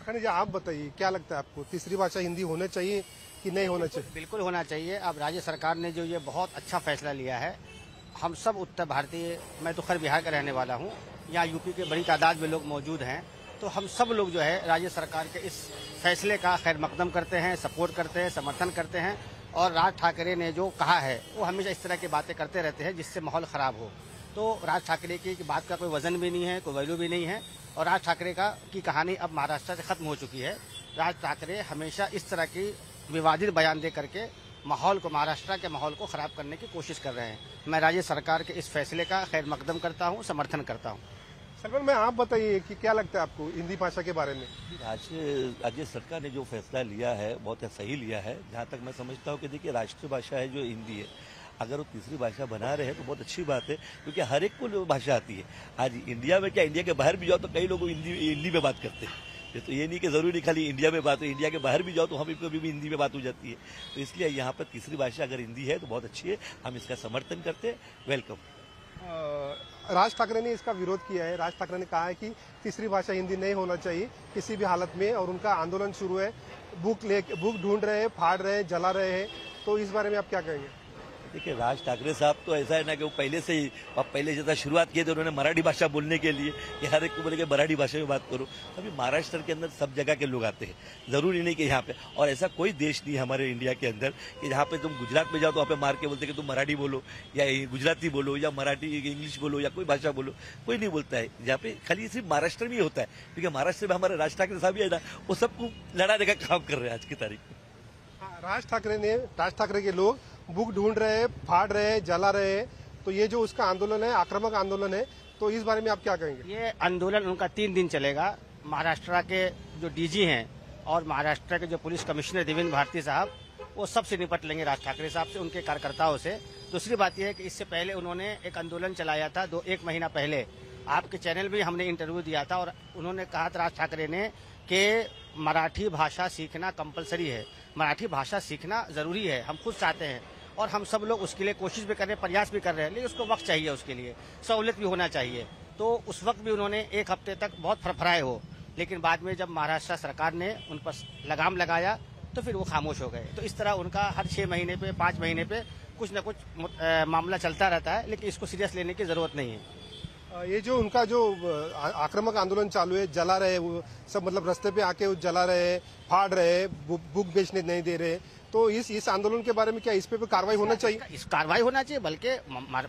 खानी जी, आप बताइए क्या लगता है आपको, तीसरी भाषा हिंदी होना चाहिए कि नहीं होना चाहिए? बिल्कुल होना चाहिए। अब राज्य सरकार ने जो ये बहुत अच्छा फैसला लिया है, हम सब उत्तर भारतीय, मैं तो खैर बिहार का रहने वाला हूँ, यहाँ यूपी के बड़ी तादाद में लोग मौजूद हैं, तो हम सब लोग जो है राज्य सरकार के इस फैसले का खैर मकदम करते हैं, सपोर्ट करते हैं, समर्थन करते हैं। और राज ठाकरे ने जो कहा है वो हमेशा इस तरह की बातें करते रहते हैं जिससे माहौल ख़राब हो। तो राज ठाकरे की बात का कोई वजन भी नहीं है, कोई वैल्यू भी नहीं है। और राज ठाकरे की कहानी अब महाराष्ट्र से खत्म हो चुकी है। राज ठाकरे हमेशा इस तरह की विवादित बयान दे करके माहौल को, महाराष्ट्र के माहौल को ख़राब करने की कोशिश कर रहे हैं। मैं राज्य सरकार के इस फैसले का खैर मकदम करता हूँ, समर्थन करता हूँ। सलमान, मैं आप बताइए कि क्या लगता है आपको हिंदी भाषा के बारे में? राज्य सरकार ने जो फैसला लिया है बहुत सही लिया है। जहाँ तक मैं समझता हूँ कि देखिए, राष्ट्रीय भाषा है जो हिंदी है, अगर वो तीसरी भाषा बना रहे हैं तो बहुत अच्छी बात है, क्योंकि हर एक को भाषा आती है। आज इंडिया में क्या, इंडिया के बाहर भी जाओ तो कई लोग हिंदी में बात करते हैं। तो ये नहीं कि जरूरी नहीं खाली इंडिया में बात हो, इंडिया के बाहर भी जाओ तो हमें कभी भी हिंदी में बात हो जाती है। तो इसलिए यहाँ पर तीसरी भाषा अगर हिंदी है तो बहुत अच्छी है, हम इसका समर्थन करते हैं। वेलकम। राज ठाकरे ने इसका विरोध किया है। राज ठाकरे ने कहा है कि तीसरी भाषा हिंदी नहीं होना चाहिए किसी भी हालत में, और उनका आंदोलन शुरू है। बुक ढूंढ रहे हैं, फाड़ रहे हैं, जला रहे हैं। तो इस बारे में आप क्या कहेंगे? देखिए, राज ठाकरे साहब तो ऐसा है ना कि वो पहले से ही, अब पहले जैसा शुरुआत किए थे उन्होंने मराठी भाषा बोलने के लिए कि हर एक को बोले कि मराठी भाषा में बात करो। अभी महाराष्ट्र के अंदर सब जगह के लोग आते हैं, जरूरी नहीं कि यहाँ पे, और ऐसा कोई देश नहीं हमारे इंडिया के अंदर कि जहाँ पे तुम गुजरात में जाओ तो वहाँ पे मार के बोलते कि तुम मराठी बोलो या गुजराती बोलो या मराठी इंग्लिश बोलो या कोई भाषा बोलो, कोई नहीं बोलता है। यहाँ पे खाली सिर्फ महाराष्ट्र में ही होता है, क्योंकि महाराष्ट्र में हमारे राज ठाकरे साहब ही है ना, वो सबको लड़ाने का काम कर रहे हैं आज की तारीख में। राज ठाकरे के लोग बुक ढूंढ रहे हैं, फाड़ रहे हैं, जला रहे हैं। तो ये जो उसका आंदोलन है, आक्रामक आंदोलन है, तो इस बारे में आप क्या कहेंगे? ये आंदोलन उनका 3 दिन चलेगा। महाराष्ट्र के जो डीजी हैं और महाराष्ट्र के जो पुलिस कमिश्नर देवेंद्र भारती साहब, वो सबसे निपट लेंगे राज ठाकरे साहब से, उनके कार्यकर्ताओं से। दूसरी बात यह है कि इससे पहले उन्होंने एक आंदोलन चलाया था 1 महीना पहले। आपके चैनल भी हमने इंटरव्यू दिया था और उन्होंने कहा था राज ठाकरे ने कि मराठी भाषा सीखना कंपलसरी है, मराठी भाषा सीखना जरूरी है, हम खुद चाहते हैं और हम सब लोग उसके लिए कोशिश भी कर रहे हैं, प्रयास भी कर रहे हैं, लेकिन उसको वक्त चाहिए, उसके लिए सहूलियत भी होना चाहिए। तो उस वक्त भी उन्होंने 1 हफ्ते तक बहुत फरफराए हो, लेकिन बाद में जब महाराष्ट्र सरकार ने उन पर लगाम लगाया तो फिर वो खामोश हो गए। तो इस तरह उनका हर 6 महीने पे, 5 महीने पे कुछ न कुछ मामला चलता रहता है, लेकिन इसको सीरियस लेने की जरूरत नहीं है। ये जो उनका जो आक्रामक आंदोलन चालू है, जला रहे हैं वो सब, मतलब रास्ते पे आके वो जला रहे हैं, फाड़ रहे हैं, बुक बेचने नहीं दे रहे, तो इस आंदोलन के बारे में क्या इस पे कार्रवाई होना चाहिए? इस कार्रवाई होना चाहिए, बल्कि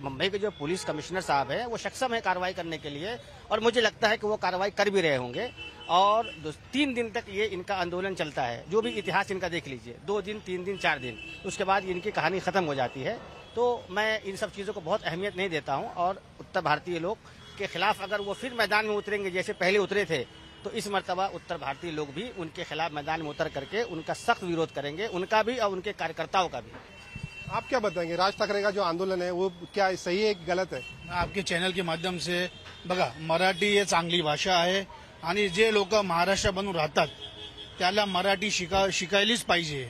मुंबई के जो पुलिस कमिश्नर साहब हैं वो सक्षम है कार्रवाई करने के लिए, और मुझे लगता है कि वो कार्रवाई कर भी रहे होंगे। और 3 दिन तक ये इनका आंदोलन चलता है। जो भी इतिहास इनका देख लीजिए, 2 दिन, 3 दिन, 4 दिन, उसके बाद इनकी कहानी खत्म हो जाती है। तो मैं इन सब चीज़ों को बहुत अहमियत नहीं देता हूँ, और उत्तर भारतीय लोग के खिलाफ अगर वो फिर मैदान में उतरेंगे जैसे पहले उतरे थे, तो इस मर्तबा उत्तर भारतीय लोग भी उनके खिलाफ मैदान में उतर करके उनका सख्त विरोध करेंगे, उनका भी और उनके कार्यकर्ताओं का भी। आप क्या बताएंगे, राज ठाकरे का जो आंदोलन है वो क्या सही है कि गलत है? आपके चॅनल के माध्यम से बघा, मराठी ही चांगली भाषा आहे आणि जे लोक महाराष्ट्र बनून राहतात त्याला मराठी शिकायलीच पाहिजे।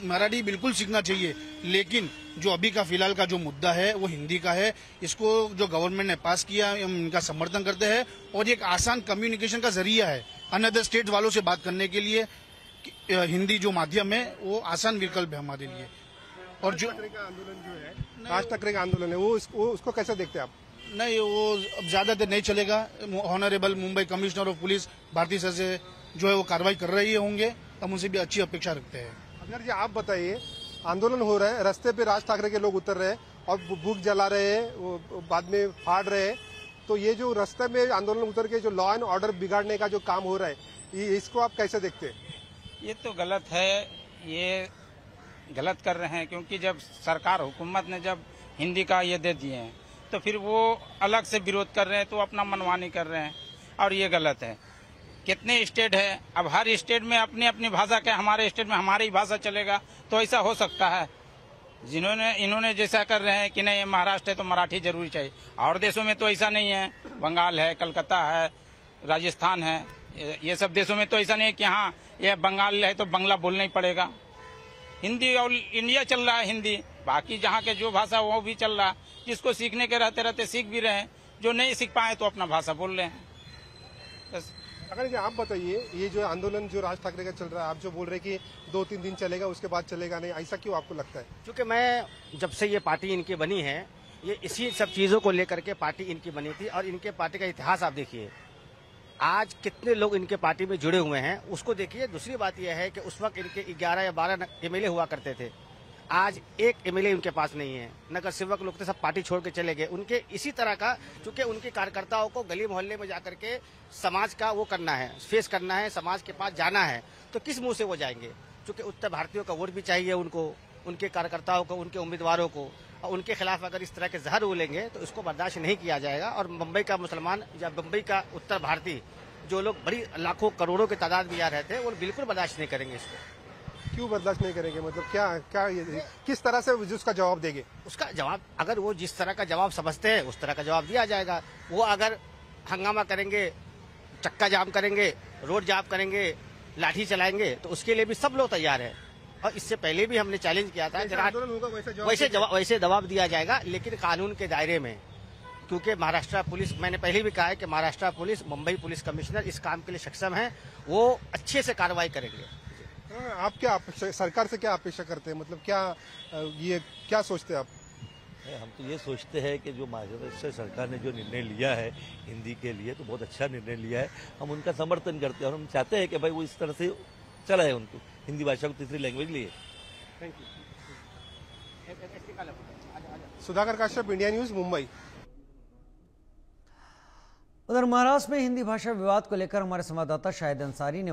मराठी बिल्कुल सीखना चाहिए, लेकिन जो अभी का फिलहाल का जो मुद्दा है वो हिंदी का है। इसको जो गवर्नमेंट ने पास किया, हम इनका समर्थन करते हैं, और एक आसान कम्युनिकेशन का जरिया है अनदर स्टेट वालों से बात करने के लिए। हिंदी जो माध्यम है वो आसान विकल्प है हमारे लिए। और जो आंदोलन जो है, राज ठाकरे का आंदोलन है, वो उसको कैसे देखते हैं आप? नहीं, वो अब ज्यादा देर नहीं चलेगा। Honourable Mumbai commissioner of police Bharti sir से जो है वो कार्रवाई कर रही होंगे, हम उनसे भी अच्छी अपेक्षा रखते हैं। अगर जी आप बताइए, आंदोलन हो रहा है, रास्ते पे राज ठाकरे के लोग उतर रहे हैं और बुक जला रहे हैं, वो बाद में फाड़ रहे हैं, तो ये जो रास्ते में आंदोलन उतर के जो लॉ एंड ऑर्डर बिगाड़ने का जो काम हो रहा है, इसको आप कैसे देखते हैं? ये तो गलत है, ये गलत कर रहे हैं, क्योंकि जब सरकार हुकूमत ने जब हिंदी का ये दे दिए हैं तो फिर वो अलग से विरोध कर रहे हैं, तो अपना मनमानी कर रहे हैं, और ये गलत है। कितने स्टेट है, अब हर स्टेट में अपनी अपनी भाषा के, हमारे स्टेट में हमारी भाषा चलेगा, तो ऐसा हो सकता है? इन्होंने जैसा कर रहे हैं कि नहीं महाराष्ट्र है तो मराठी जरूरी चाहिए, और देशों में तो ऐसा नहीं है। बंगाल है, कलकत्ता है, राजस्थान है, ये सब देशों में तो ऐसा नहीं है कि हाँ ये बंगाल है तो बंगला बोलना ही पड़ेगा। हिंदी और इंडिया चल रहा है हिंदी, बाकी जहाँ के जो भाषा वो भी चल रहा है। जिसको सीखने के रहते रहते सीख भी रहे हैं, जो नहीं सीख पाए तो अपना भाषा बोल रहे हैं बस। अगर जी आप बताइए, ये जो आंदोलन जो राज ठाकरे का चल रहा है, आप जो बोल रहे हैं कि 2-3 दिन चलेगा उसके बाद चलेगा नहीं, ऐसा क्यों आपको लगता है? क्योंकि मैं जब से ये पार्टी इनकी बनी है, ये इसी सब चीजों को लेकर के पार्टी इनकी बनी थी। और इनके पार्टी का इतिहास आप देखिए, आज कितने लोग इनके पार्टी में जुड़े हुए हैं उसको देखिए। दूसरी बात यह है कि उस वक्त इनके 11 या 12 एमएलए हुआ करते थे, आज एक एमएलए उनके पास नहीं है। नगर सेवक लोग तो सब पार्टी छोड़ के चले गए। उनके इसी तरह का, क्योंकि उनके कार्यकर्ताओं को गली मोहल्ले में जाकर के समाज का वो करना है, फेस करना है, समाज के पास जाना है, तो किस मुंह से वो जाएंगे? क्योंकि उत्तर भारतीयों का वोट भी चाहिए उनको, उनके कार्यकर्ताओं को, उनके उम्मीदवारों को। और उनके खिलाफ अगर इस तरह के जहर उगलेंगे तो इसको बर्दाश्त नहीं किया जाएगा। और मुंबई का मुसलमान या मुंबई का उत्तर भारतीय, जो लोग बड़ी लाखों करोड़ों की तादाद में यहाँ रहते हैं, वो बिल्कुल बर्दाश्त नहीं करेंगे इसको। क्यों बर्दाश्त नहीं करेंगे? मतलब क्या किस तरह से उसका जवाब देंगे? उसका जवाब, अगर वो जिस तरह का जवाब समझते हैं उस तरह का जवाब दिया जाएगा। वो अगर हंगामा करेंगे, चक्का जाम करेंगे, रोड जाम करेंगे, लाठी चलाएंगे, तो उसके लिए भी सब लोग तैयार हैं। और इससे पहले भी हमने चैलेंज किया था, वैसे जवाब दिया जाएगा, लेकिन कानून के दायरे में। क्योंकि महाराष्ट्र पुलिस, मैंने पहले भी कहा है कि Maharashtra police, Mumbai police commissioner इस काम के लिए सक्षम है, वो अच्छे से कार्रवाई करेंगे। आप क्या सरकार से क्या अपेक्षा करते हैं? मतलब क्या सोचते हैं आप? हम तो ये सोचते हैं कि जो महाराष्ट्र सरकार ने जो निर्णय लिया है हिंदी के लिए, तो बहुत अच्छा निर्णय लिया है। हम उनका समर्थन करते हैं और हम चाहते हैं कि भाई वो इस तरह से चला है, उनको हिंदी भाषा को तीसरी लैंग्वेज लिए। Thank you. Sudhakar Kashyap, India news, Mumbai. उधर महाराष्ट्र में हिंदी भाषा विवाद को लेकर हमारे संवाददाता शाहिद अंसारी ने